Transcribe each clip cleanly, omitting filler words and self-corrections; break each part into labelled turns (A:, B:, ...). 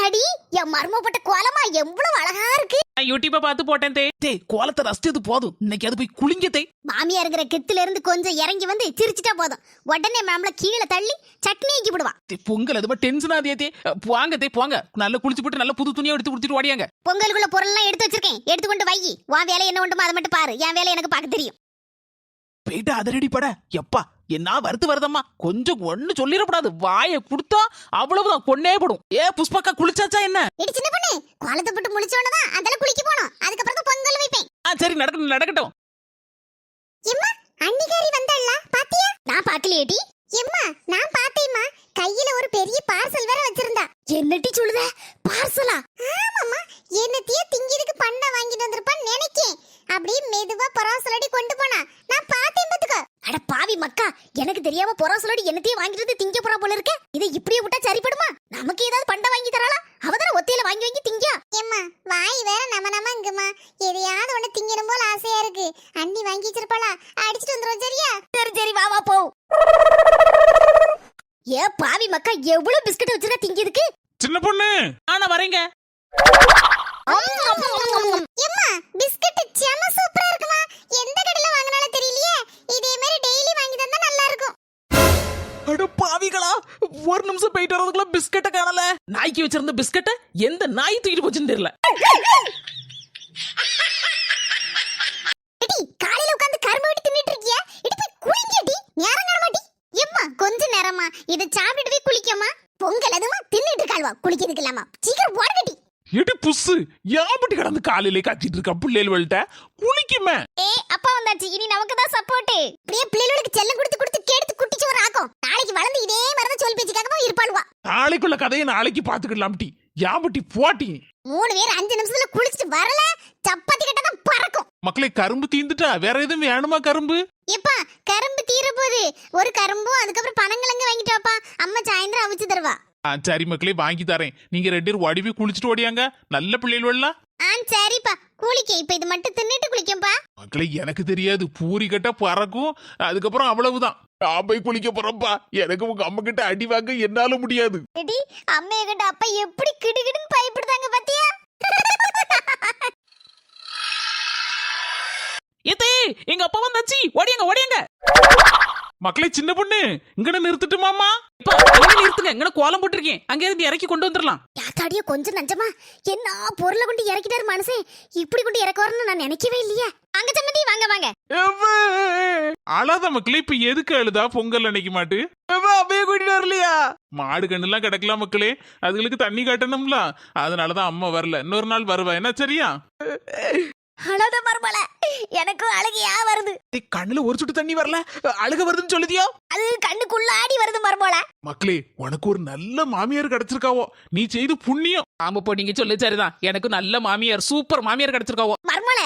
A: ஆத்தாடி என் மர்மப்பட்ட கோலமா எவ்வளவு அழகா இருக்கு.
B: யூடியூப பார்த்து போட்டேன் தே கோலத்தை ரசிச்சது போதும். இன்னைக்கு அது போய் குளிங்க
A: மாமியா இருக்கிற கெத்துல இருந்து கொஞ்சம் இறங்கி வந்து சிரிச்சிட்டா போதும், உடனே நம்மள கீழே தள்ளி சட்னி ஆக்கி விடுவான்.
B: பொங்கல் அது டென்ஷன் ஆதியே போங்க போங்க. நல்லா குளிச்சு போட்டு நல்ல புது துணியா எடுத்து கொடுத்துட்டு ஓடியாங்க.
A: பொங்கலுக்குள்ள பொருள் எல்லாம் எடுத்து வச்சிருக்கேன், எடுத்துக்கொண்டு வை. உன் வேலை என்ன ஒன்றுமோ அதை மட்டும் பாரு, என் வேலை எனக்கு பார்க்க தெரியும்.
B: போயிட்டு அதரடி பட எப்பா என்ன வருத்து வருதம்மா. கொஞ்சம் ஒண்ணு சொல்லிடக்கூடாது, வாயை கொடுத்தா அவ்வளவுதான் கொன்னே படும். புஷ்பக்கா குளிச்சாச்சா என்ன?
A: சின்ன பொண்ணு கோலத்தை போட்டு முடிச்சோன்னதான் அதெல்லாம் குளிக்க போனோம், அதுக்கப்புறம் தான் பொங்கல் வைப்பேன்.
B: சரி நடக்கட்டும்.
A: எம்மா அன்னிகாரி வந்தாளா பாத்தியா? நான் பாக்கலையேடி. எம்மா நான் பார்த்தேம்மா, கையில ஒரு பெரிய பார்சல் வேற வச்சிருந்தா. என்னடி சொல்லுத? பார்சலா? ஆமாம்மா, என்னத்தையே திங்கிறதுக்கு பண்ண வாங்கிட்டு வந்திருப்பான்னு நினைக்கேன். அப்படியே மெதுவா பராசலடி கொண்டு போனா, நான் பார்த்தேன் பாத்துக்க. அட பாவி மக்கா, எனக்கு தெரியாம பராசலடி என்னத்தையே வாங்கிட்டு வந்து திங்க போறா போல இருக்க. இதை இப்படியே விட்டா சரிப்படுமா? நமக்கு ஏதாவது பண்ட வாங்கி தராளா? அவதான ஒத்தையில வாங்கி வாங்கி திங்க. ஏம்மா வாய் வேற நமங்குமா, எதையாவது ஒண்ணு திங்கணும் போல ஆசையா இருக்கு. அண்ணி வாங்கி வச்சிருப்பாளா? அடிச்சிட்டு வந்துரும். சரியா? சரி வா வா போ. ஏ பாவி மக்கா, எவ்வளவு பிஸ்கட் வச்சிருக்க திங்கிறதுக்கு?
B: சின்ன பொண்ணு நான் வரேங்க.
A: எம்மா பிஸ்கட் செம சூப்பரா இருக்குமா. எந்த கடையில வாங்குனாலும் தெரியலையே. இதே மாதிரி டெய்லி வாங்கி தந்தா நல்லா இருக்கும்.
B: அட பாவிகளா, ஒரு நிமிஷம் போயிட்டு வரதுக்குள்ள பிஸ்கட்ட காணல. நாய்க்கு வச்சிருந்த பிஸ்கட்ட எந்த நாய் தூக்கிட்டு போச்சுன்னு தெரியல.
A: எடி காலையில உட்கார்ந்து கரும்பு வெட்டி தின்னுட்டு இருக்கியா? எடி போய் குளிங்கடி, நேரம் காண மாட்டி. எம்மா கொஞ்ச நேரமா இத சாப்பிட்டுட்டு போய் குளிக்கமா. பொங்கல் அதுமா தின்னுட்டு இருக்காள்வா, குளிக்கிறதுக்கு இல்லாம சீக்கிரம் போடுங்கடி.
B: எடி புஸ்ஸு யாபட்டி கடந்து காலையிலே காத்திட்டு இருக்க புள்ளைகள் வள்ட்ட குளிக்குமே.
A: அப்பா வந்தாச்சு, இனி நமக்கு தான் சப்போர்ட். அப்படியே பிள்ளைகளுக்கு செல்லம் கொடுத்து கொடுத்து கேடுத்து குட்டிச்சு ஒரு ஆக்கும். நாளைக்கு வளர்ந்து இதே மாதிரி தான் சொல் பேச்சுக்காக இருப்பாளுவா.
B: நாளைக்குள்ள கதையை நாளைக்கு பாத்துக்கலாம். டி யாபட்டி போட்டி
A: 3 பேர் 5 நிமிஷத்துல குளிச்சிட்டு வரல, சப்பாத்தி கட்ட தான் பறக்கும்.
B: மக்களே கரும்பு தீந்துட்டா, வேற எதுவும் வேணுமா கரும்பு?
A: எப்பா கரும்பு தீர போகுது, ஒரு கரும்பும் அதுக்கப்புறம் பனங்கிழங்கு வாங்கிட்டு வாப்பா, அம்மா சாயந்தரம் அவிச்சு தருவா.
B: சரி மக்களே வாங்கி தரேன். நீங்க 2 பேரும் ஓடி போய் குளிச்சுட்டு ஓடியாங்க. நல்ல பிள்ளைகள்.
A: சரிப்பா குளிக்க. இப்ப இது மட்டும் தின்னுட்டு குளிக்கம்பா.
B: மக்களே எனக்கு தெரியாது, பூரி கட்ட பறக்கும், அதுக்கப்புறம் அவ்வளவுதான். நான் போய் குளிக்க போறப்பா. எனக்கு உங்க அம்மா கிட்ட அடி வாங்க என்னால முடியாது.
A: அம்மைய கிட்ட அப்பா எப்படி கிடுகிடுன்னு பயப்படுதாங்க பாத்தியா?
B: எங்க அப்பா வந்தாச்சு, ஓடியாங்க. மக்களே சின்ன பொண்ணு இங்கன நிறுத்திட்டு மாமா. நிறுத்துங்க, இங்க கோலம் போட்டிருக்கேன், அங்க இருந்து இறக்கி கொண்டு வந்துடலாம்.
A: யாத்தாடியோ கொஞ்சம் நஞ்சமா, என்ன பொருளை கொண்டு இறக்கிட்டாரு மனசே. இப்படி கொண்டு இறக்க வரணும்னு நான் நினைக்கவே இல்லையா. அங்க சம்மதி வாங்க.
B: அழாத மக்களே, இப்ப எதுக்கு அழுதா? பொங்கல் நினைக்க மாட்டு அப்படியே கூட்டிட்டு வரலையா? மாடு கண்ணு எல்லாம் கிடக்கலாம் மக்களே, அதுகளுக்கு தண்ணி காட்டணும்ல, அதனாலதான் அம்மா வரல. இன்னொரு நாள் வருவா என்ன? சரியா?
A: அழாத மர்மல, எனக்கும் அழுகையா வருது.
B: கண்ணுல ஒரு சொட்டு தண்ணி வரல, அழுக வருதுன்னு சொல்லுதியோ?
A: அது கண்ணுக்குள்ள ஆடி வருது மர்மல.
B: மக்களே உனக்கு ஒரு நல்ல மாமியார் கிடைச்சிருக்காவோ, நீ செய்து புண்ணியம். ஆமா போ, நீங்க சொல்லு சரிதான். எனக்கு நல்ல மாமியார், சூப்பர் மாமியார் கிடைச்சிருக்காவோ.
A: மர்மல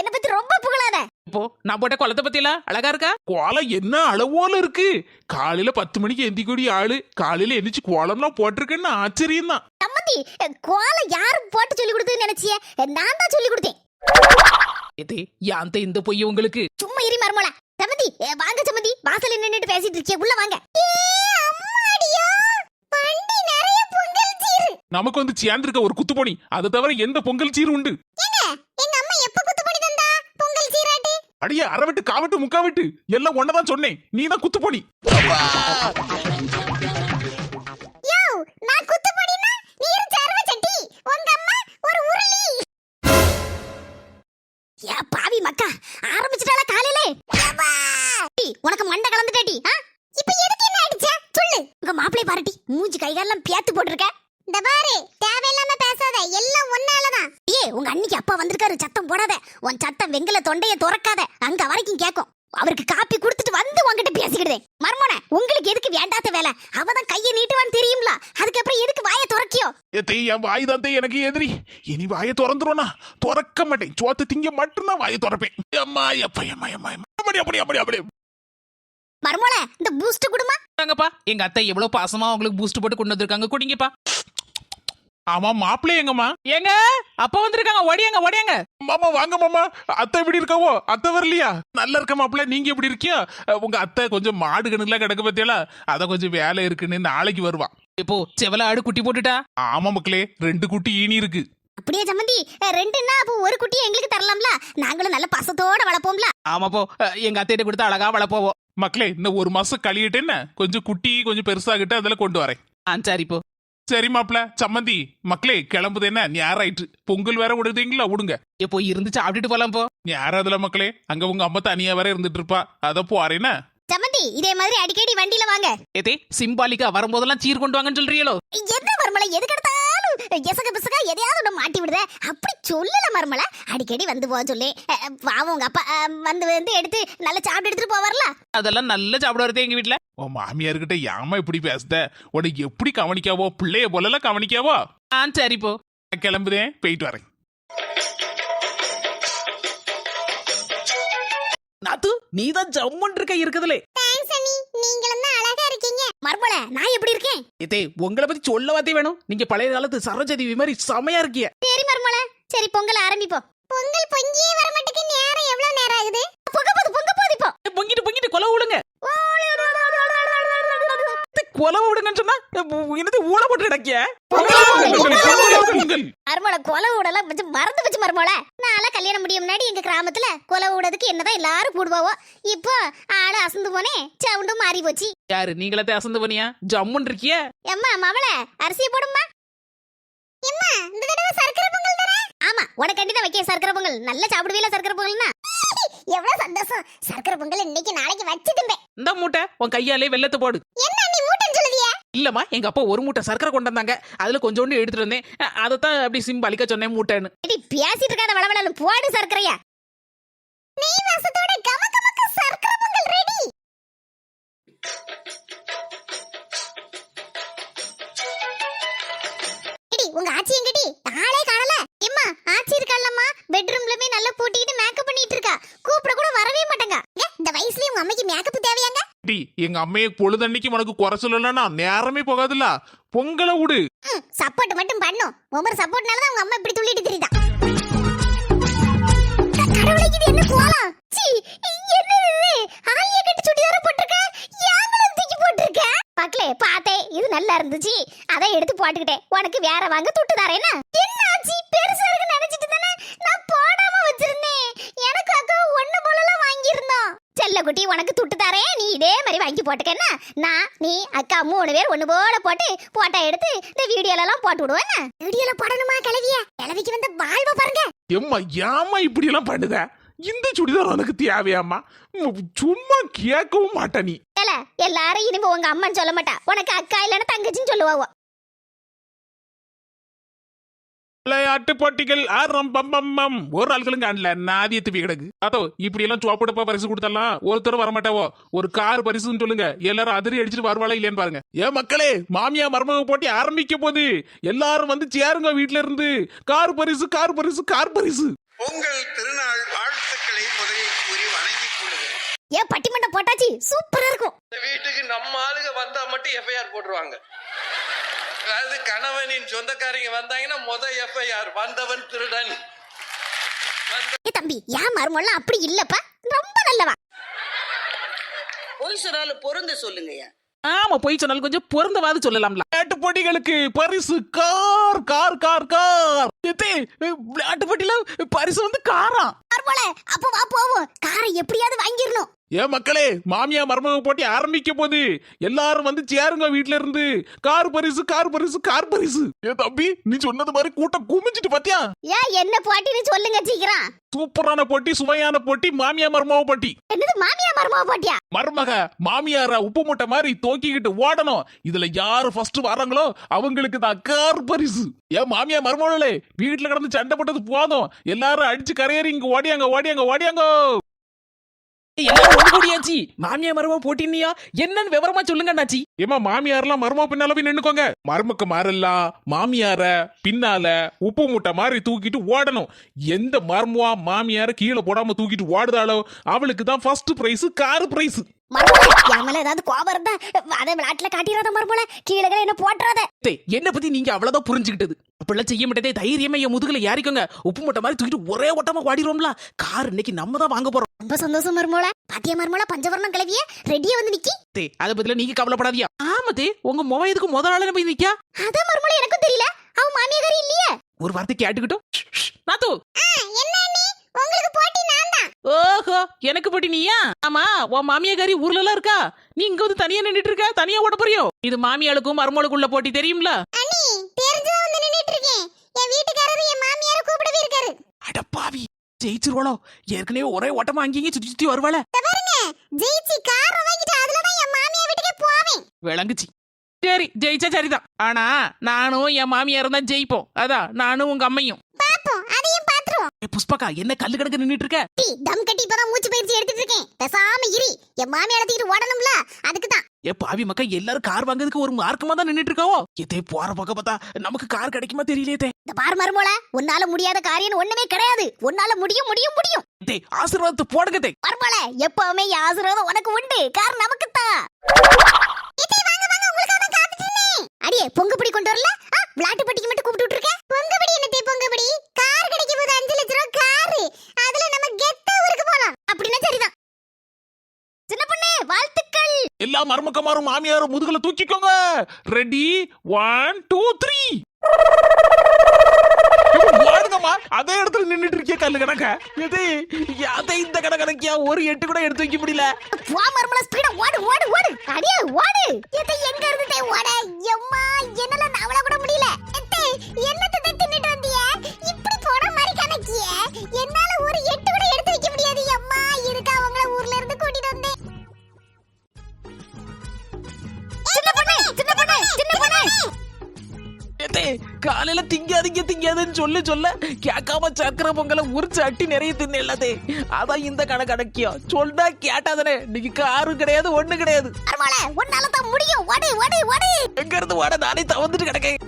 A: என்ன பத்தி ரொம்ப புகழாத.
B: இப்போ நான் போட்ட கோலத்தை பத்தியில அழகா இருக்கா? கோலம் என்ன அளவோல இருக்கு. காலையில 10 மணிக்கு எந்திக்கூடிய ஆளு காலையில எந்திரிச்சு கோலம்லாம் போட்டிருக்கேன்னு ஆச்சரியம் தான்.
A: சம்மந்தி கோலம் யாரு போட்டு சொல்லி கொடுத்ததுன்னு நினைச்சிய? நான் தான் சொல்லி கொடுத்தேன்.
B: இந்த பொய் உங்களுக்கு?
A: சும்மா இரி மர்மல. சம்மந்தி வாங்க சம்மந்தி, வாசல்ல நின்னுட்டு பேசிட்டு இருக்கே, உள்ள வாங்க. அம்மாடியா பண்டி நிறைய பொங்கல் சீரு.
B: நமக்கு வந்து சேர்ந்திருக்க ஒரு குத்துப்பொடி, அதை தவிர எந்த பொங்கல் சீரு உண்டு?
A: எங்க அம்மா எப்ப குத்துப்பொடி தந்தா? பொங்கல் சீராட்டி
B: அடியே அரைவெட்டு காவட்டு முக்காவெட்டு எல்லாம் ஒன்னதான் சொன்னேன், நீ தான் குத்துப்பொடி.
A: யோ நான் குத்துப்பொடினா நீ ஒரு சர்வ சட்டி, உங்க அம்மா ஒரு உருளி. யா பாவி மக்கா, ஆரம்பிச்சிட்டாளா காலையிலே? உனக்கு மண்டை கலந்துட்டாடி. இப்ப எதுக்கு என்ன அடிச்ச சொல்லு. உங்க மாப்பிளை பாருட்டி, மூஞ்சி கைகாலெல்லாம் பியாத்து போட்டுருக்க. இந்த பாரு தேவையில்லாம பேசாத, எல்லாம் ஒன்னாலதான். உங்க அன்னிக்கு அப்பா வந்திருக்காரு, சத்தம் போடாத. உன் சத்தம் வெங்கல தொண்டைய துறக்காத, அங்க வரைக்கும் கேக்கும். அவருக்கு காப்பி குடுத்துட்டு வந்து உங்ககிட்ட பேசிக்கிடுதேன். மர்மோன உங்களுக்கு எதுக்கு வேண்டாத வேலை? அவதான் கையை நீட்டுவான்னு தெரியும்ல, அதுக்கப்புறம் எதுக்கு வாயை துறக்கியோ?
B: என் வாய் தான் எனக்கு எதிரி. இனி வாயை திறந்துருவா? துறக்க மாட்டேன். சோத்து திங்க மட்டும்தான் வாயை துறப்பேன்.
A: மர்மோன இந்த பூஸ்ட் குடுமா.
B: எங்க அத்தை எவ்வளவு பாசமா உங்களுக்கு பூஸ்ட் போட்டு கொண்டு வந்திருக்காங்க, குடிங்கப்பா. ஆமா மாப்பிள்ளை எங்கம்மா? எங்க அப்பா வந்திருக்காங்க, ஓடியாங்க. மாமா வாங்க மாமா. அத்தை எப்படி இருக்காவோ? அத்தை வரலையா? நல்லா இருக்க மாப்பிள்ள, நீங்க எப்படி இருக்கியா? உங்க அத்தை கொஞ்சம் மாடு கணக்குல கிடக்கு பத்தியல, அத கொஞ்சம் வேலை இருக்குன்னு நாளைக்கு வருவா. இப்போ செவல ஆடு குட்டி போட்டுட்டா? ஆமா மக்களே, 2 குட்டி ஈனி இருக்கு.
A: அப்படியே சம்மந்தி, 2ன்னா அப்போ ஒரு குட்டியை எங்களுக்கு தரலாம்ல, நாங்களும் நல்ல பசத்தோட வளர்ப்போம்ல.
B: ஆமாப்போ, எங்க அத்தையிட்ட கொடுத்து அழகா வளர்ப்போம். மக்களே, இந்த 1 மாசம் கழியிட்டு என்ன கொஞ்சம் குட்டி கொஞ்சம் பெருசாகிட்டு அதில் கொண்டு வரேன். சரிப்போ. சரி மாப்ள, சம்மந்தி மக்களே கிளம்புது என்ன நேரம் ஆயிட்டு. பொங்கல் வேற விடுதீங்களா? விடுங்க. எப்போ இருந்து சாப்பிட்டுட்டு போலாம் போ. நேரம் அதுல மக்களே, அங்க உங்க அம்மா தனியா வேற இருந்துட்டு இருப்பா, அத போறேன்னா.
A: சம்மந்தி, இதே மாதிரி அடிக்கடி வண்டியில வாங்க.
B: ஏதே சிம்பாலிக்கா வரும்போதெல்லாம் சீர் கொண்டு வாங்கன்னு சொல்றீங்களோ?
A: என்ன மர்மல, எதுக்கு எடுத்தாலும் எசக பிசகா எதையாவது ஒண்ணு மாட்டி விடுத. அப்படி சொல்லல மர்மல, அடிக்கடி வந்து போக சொல்லி பாவம் உங்க அப்பா வந்து எடுத்து நல்லா சாப்பிட்டு எடுத்துட்டு போவார்ல.
B: அதெல்லாம் நல்லா சாப்பிடுவாரு எங்க வீட்டுல. உன் மாமியார்கிட்ட ஏமா இப்படி பேசுத? உனக்கு எப்படி கவனிக்காவோ? பிள்ளைய போலலாம் கவனிக்காவோ? சரிப்போ, கிளம்புதேன், போயிட்டு வரேன். நாத்து, நீதான் ஜம்முன் இருக்க இருக்குதுலே.
A: தேங்க்ஸ் அண்ணி, நீங்களும் தான் அழகா இருக்கீங்க. மர்மல, நான் எப்படி இருக்கேன்?
B: இதே உங்களை பத்தி சொல்ல வார்த்தை வேணும். நீங்க பழைய காலத்து சரோஜதேவி மாதிரி செமையா இருக்கீங்க.
A: சரி மர்மல, சரி பொங்கல் ஆரம்பிப்போம். பொங்கல் பொங்கியே வர மாட்டேங்குது. நேரம் எவ்வளவு நேரம் ஆகுது? பொங்க போகுது இப்போ.
B: பொங்கிட்டு கொலை விடுங்க. கொலை விடுங்கன்னு சொன்னா என்னது ஊழ போட்டு கிடக்கிய?
A: மர்மல, கொலை ஊடலாம் மறந்து வச்சு மர்மல. நான் கல்யாணம் முடியும் முன்னாடி எங்க கிராமத்துல கொலை ஊடதுக்கு என்னதான் எல்லாரும் கூடுவாவோ. இப்போ ஆளு அசந்து போனே, சவுண்டும் மாறி போச்சு.
B: யாரு நீங்களே அசந்து போனியா? ஜம்முன் இருக்கிய.
A: எம்மா மவள, அரிசியை போடுமா. எம்மா, இந்த தடவை சர்க்கரை பொங்கல் தானே? ஆமா, உனக்கு கண்டிப்பா வைக்க சர்க்கரை பொங்கல். நல்லா சாப்பிடுவீல சர்க்கரை பொங்கல்னா? எவ்வளவு சந்தோஷம். சர்க்கரை பொங்கல் இன்னைக்கு நாளைக்கு வச்சு திம்பே.
B: இந்த மூட்டை உன் கையாலே வெள்ளத்தை போடு.
A: என்ன நீ மூட்டைன்னு சொல்லுதியா?
B: இல்லம்மா, எங்க அப்பா ஒரு மூட்டை சர்க்கரை கொண்டு வந்தாங்க, அதுல கொஞ்சோண்டு எடுத்துட்டு வந்தேன். அதத்தான் அப்படி சிம்பாலிக்கா சொன்னேன் மூட்டைன்னு.
A: பேசிட்டு இருக்காத வளவளன்னு போடு சர்க்கரையா. நெய் வாசத்தோட கமகமக்க சர்க்கரை பொங்கல் ரெடி. உங்க ஆச்சி எங்கடி? ஆளே காணல. எம்மா, ஆச்சி இருக்காளம்மா, பெட்ரூம்லமே நல்லா பூட்டிட்டு மேக்கப் பண்ணிட்டு இருக்கா. கூப்பிட கூட வரவே மாட்டாங்க. இந்த வயசுலயே உங்க அம்மைக்கு மேக்கப் தேவையாங்க?
B: எங்க அம்மையை பொழுதன்னைக்கு உனக்கு குறை சொல்லலன்னா நேரமே போகாதுல்ல. பொங்கலை விடு.
A: சப்போர்ட் மட்டும் பண்ணும். ஒவ்வொரு சப்போர்ட்னால தான் உங்க அம்மா இப்படி துள்ளிட்டு தெரியுதா. கடவுளே, இது என்ன கோலம்? சீ, என்ன இது? ஆலியா கட்டி சுடிதார போட்டுருக்க, யாங்களும் தூக்கி போட்டுருக்க. மக்களே பாத்தே, இது நல்லா இருந்துச்சு, அதை எடுத்து போட்டுக்கிட்டேன். உனக்கு வேற வாங்க துட்டு தரேனா? என்ன ஆச்சி, பெருசா இருக்கு நினைச்சிட்டு தானே நான் போடாம வச்சிருந்தேன். எனக்கு அக்கா ஒண்ணு போலலாம் வாங்கியிருந்தோம். செல்லக்குட்டி, உனக்கு துட்டு தரேன், நீ இதே மாதிரி வாங்கி போட்டுக்கன்னா. நான் நீ அக்கா 3 பேர் ஒண்ணு போல போட்டு போட்டோ எடுத்து இந்த வீடியோல எல்லாம் போட்டு விடுவேன். வீடியோல போடணுமா? கிளவிய கிளவிக்கு வந்து வாழ்வ பாருங்க.
B: எம்மா, ஏமா இப்படி எல்லாம் பண்ணுத? இந்த சுடிதார் உனக்கு தேவையாமா? சும்மா கேட்கவும் மாட்டா நீ.
A: எல்லாரும் இனிமே உங்க அம்மான்னு சொல்ல மாட்டா, உனக்கு அக்கா இல்லன்னா தங்கச்சின்னு சொல்லுவாவோ.
B: விளையாட்டு போட்டிகள் ஆரம்பம். ஒரு ஆட்களும் காணல, நாதிய துப்பி கிடக்கு. அதோ இப்படி எல்லாம் சோப்புடப்பா பரிசு கொடுத்தலாம் ஒருத்தரும் வரமாட்டாவோ. ஒரு கார் பரிசுன்னு சொல்லுங்க, எல்லாரும் அதிரி அடிச்சுட்டு வருவாளா இல்லையான்னு பாருங்க. ஏன் மக்களே, மாமியா மருமக போட்டி ஆரம்பிக்க போது. எல்லாரும் வந்து சேருங்க வீட்டுல இருந்து. கார் பரிசு, கார் பரிசு, கார் பரிசு.
C: பொங்கல் திருநாள் வாழ்த்துக்களை முதலில் கூறி வணங்கிக் கொள்கிறேன்.
A: ஏன் பட்டிமன்றம் போட்டாச்சு, சூப்பரா இருக்கும்.
C: இந்த வீட்டுக்கு நம்ம ஆளுங்க வந்தா மட்டும் எஃப்ஐஆர் போட்டுருவாங்க. அதாவது கணவனின் சொந்தக்காரங்க வந்தாங்கன்னா எஃப்ஐஆர், வந்தவன் திருடன்.
A: தம்பி, ஏன் மருமல்லாம் அப்படி இல்லப்பா, ரொம்ப நல்லவா.
D: பொய் சொன்னாலும் பொருந்த சொல்லுங்கய்யா.
B: ஆமா, போய் சொன்னாலும் கொஞ்சம் பொருந்தவாது சொல்லலாம்ல. விளையாட்டு போட்டிகளுக்கு பரிசு கார் கார் கார் கார். விளையாட்டு போட்டியில பரிசு வந்து காரா.
A: அப்ப வா போவோம், காரை எப்படியாவது வாங்கிடணும்.
B: ஏன் மக்களே, மாமியா மருமக போட்டி ஆரம்பிக்க போது. எல்லாரும் வந்து சேருங்க வீட்டுல இருந்து. கார் பரிசு, கார் பரிசு, கார் பரிசு. ஏ தம்பி, நீ சொன்னது மாதிரி கூட்டம் குமிஞ்சிட்டு பாத்தியா?
A: ஏன் என்ன போட்டின்னு சொல்லுங்க சீக்கிரம்.
B: சூப்பரான போட்டி, சுவையான போட்டி, மாமியா மருமக போட்டி.
A: என்னது மாமியா மருமக போட்டியா?
B: மருமக மாமியார உப்பு மூட்டை மாதிரி தோக்கிக்கிட்டு ஓடணும். இதுல யாரு ஃபர்ஸ்ட் வராங்களோ அவங்களுக்கு தான் கார் பரிசு. ஏன் மாமியா மருமகளே, வீட்டுல கிடந்து சண்டை போட்டது போதும். எல்லாரும் அடிச்சு கரையேறி இங்க ஓடியாங்க ஓடியாங்க ஓடியாங்க. மாமியா மருமக போட்டினியா என்னன்னு விவரமா சொல்லுங்க அண்ணாச்சி. ஏமா, மாமியாரெல்லாம் மருமக பின்னால போய் நின்னுக்கோங்க. மருமக்கு மாறலாம், மாமியார பின்னால உப்பு மூட்டை மாதிரி தூக்கிட்டு ஓடணும். எந்த மருமவா மாமியார கீழே போடாம தூக்கிட்டு ஓடுதாளோ அவளுக்கு தான் ஃபர்ஸ்ட் பிரைஸ், கார் பிரைஸ்.
A: ஏதாவது கோபம் இருந்தா அதை விளையாட்டுல காட்டிடாத மருமல, கீழே என்ன போட்டுறாத.
B: என்ன பத்தி நீங்க அவ்வளவுதான் புரிஞ்சுக்கிட்டது. அப்படிலாம் செய்ய மாட்டேதே, தைரியமா என் முதுகுல ஏறிக்கோங்க. உப்பு மூட்டை மாதிரி தூக்கிட்டு ஒரே ஓட்டமா ஓடிடுவோம்ல. கார் இன்னைக்கு நம்ம தான் வாங்க போறோம்.
A: ரொம்ப சந்தோஷம் மருமல. பாத்தியா மருமல, பஞ்சவர்ணம் கிளவிய ரெடியா வந்து நிக்கி.
B: அதை பத்தில நீங்க கவலைப்படாதியா. ஆமா, ஆமாத்தே, உங்க முகம் எதுக்கு முதலாளன போய் நிக்கா?
A: அதான் மறுமொழி எனக்கும் தெரியல. அவ மாமியாரி இல்லையே.
B: ஒரு வார்த்தை கேட்டுக்கிட்டோம். நாத்து,
A: என்ன அண்ணி, உங்களுக்கு போட்டி நான் தான்.
B: ஓஹோ, எனக்கு போட்டி நீயா? ஆமா, உன் மாமியாரி ஊர்ல எல்லாம் இருக்கா? நீ இங்க வந்து தனியா நின்னுட்டு இருக்க, தனியா ஓட போறியோ? இது மாமியாளுக்கும் மருமகளுக்குள்ள போட்டி தெரியும்ல?
A: அண்ணி, தெரிஞ்சா வந்து நின்னுட்டு இருக்கேன். என் வீட்டுக்காரரு என் மாமியார கூப்பிடவே இருக்காரு.
B: அடப்பாவி, ஜெயிச்சிருவாளோ? ஏற்கனவே ஒரே ஓட்டமா அங்கேயும் சுத்தி சுத்தி வருவாள.
A: பாருங்க, ஜெயிச்சி கார் வாங்கிட்டு அதுல தான் என் மாமியார் வீட்டுக்கே போவேன்.
B: விளங்குச்சு. சரி, ஜெயிச்சா சரிதான். ஆனா நானும் என் மாமியாரும் தான் ஜெயிப்போம். அதான் நானும் உங்க அம்மையும்.
A: பாப்போம், அதையும் பாத்துருவோம்.
B: புஷ்பக்கா, என்ன கல்லு கணக்கு நின்னுட்டு இருக்க?
A: தம் கட்டி இப்பதான் மூச்சு பயிற்சி எடுத்துட்டு இருக்கேன். பேசாம இரு, என் மாமியார தூக்கிட்டு ஓடணும்ல, அதுக்கு தான்.
B: ஏ பாவி மக்கா, எல்லாரும் கார் வாங்குறதுக்கு ஒரு மார்க்கமா தான் நின்னுட்டு இருக்காவோ. இதே போற பக்கம் பார்த்தா நமக்கு கார் கிடைக்குமா தெரியலையே.
A: இந்த பார் மருமோள, உன்னால முடியாத காரியம் ஒண்ணுமே கிடையாது. உன்னால முடியும் முடியும் முடியும்.
B: ஆசீர்வாதத்தை போடுங்க தே.
A: மருமோள, எப்பவுமே என் ஆசீர்வாதம் உனக்கு உண்டு. கார் நமக்கு தான். அடியே, பொங்குபடி கொண்டு வரல? விளையாட்டு பட்டிக்கு மட்டும் கூப்பிட்டு விட்டுருக்க. பொங்குபடி என்னத்தே பொங்குபடி? கார் கிடைக்கும் போது 5 லட்சம் ரூபாய் கார். அதுல நம்ம கெத்த ஊருக்கு போலாம். அப்படின்னா சரிதான். சின்ன பொண்ணு, வாழ்த்துக்கள்.
B: எல்லா மருமக்கமாரும் மாமியாரும் முதுகுல தூக்கிக்கோங்க. ரெடி, 1 2 3. வாடுங்கம்மா, அதே இடத்துல நின்னுட்டு இருக்கே கல்லு கணக்க. அதை இந்த கணக்கியா ஒரு 8 கூட எடுத்து வைக்க முடியல.
A: வா மர்மல, ஸ்பீடா ஓடு ஓடு ஓடு. அடியே ஓடு. இது எங்க இருந்துட்டே ஓட? எம்மா, என்னால நவள கூட முடியல. எத்தே, என்னத்த தின்னுட்டு வந்திய? இப்படி போற மாதிரி கணக்கிய. என்னால ஒரு 8 கூட எடுத்து வைக்க முடியாது. எம்மா, இதுக்கு அவங்கள ஊர்ல இருந்து கூட்டிட்டு வந்தேன். சின்ன பொண்ணு, சின்ன பொண்ணு, சின்ன பொண்ணு.
B: காலையில திங்காதுன்னு சொல்ல கேட்காம சக்கர பொங்கல உரிச்சு அட்டி நிறைய தின்னு எல்லாத்தே. அதான் இந்த கணக்கியம் சொல்றா கேட்டாதானே. நீங்க காரும் கிடையாது, ஒண்ணு கிடையாது.
A: மர்மல, உன்னால தான் முடியும். ஓடு ஓடு ஓடு.
B: எங்க இருந்து ஓட? நானே தவந்துட்டு கிடக்கேன்.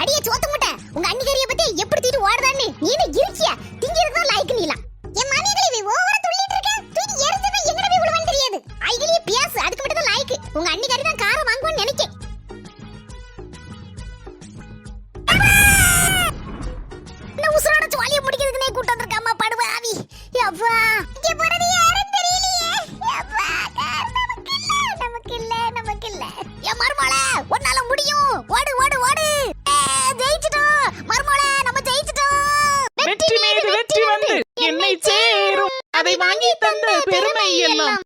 A: அடியே சோத்து முட்டை, உங்க அண்ணிகரிய பத்தி எப்படி தீட்டு ஓடுதான்னு நீனே இருக்கியா? திங்கிறது தான் லைக் நீலாம். என் மாமியாரே ஓவரா துள்ளிட்டு இருக்க. தூக்கி எரிஞ்சா எங்கட போய் விழுவான்னு தெரியாது. ஐகிலியே பேசு, அதுக்கு மட்டும் தான் லைக். உங்க அண்ணிகரி தான் காரை வாங்குவான்னு நினைக்கேன். உசுரோட ஜாலியா முடிக்கிறதுக்குனே கூட்டு வந்திருக்காமா படுவ ஆவி. அப்பா, இங்க போறது யாரும் தெரியலையே. அப்பா, கார் நமக்கு இல்ல. என் மர்மோளே, உன்னால முடியும். ஓடு ஓடு ஓடு. ஜெயிச்சிட்டோம் மர்மோளே, நம்ம ஜெயிச்சிட்டோம்.
B: வெற்றி மீது வெற்றி வந்து என்னை சேரும். அதை வாங்கி தந்த பெருமை எல்லாம்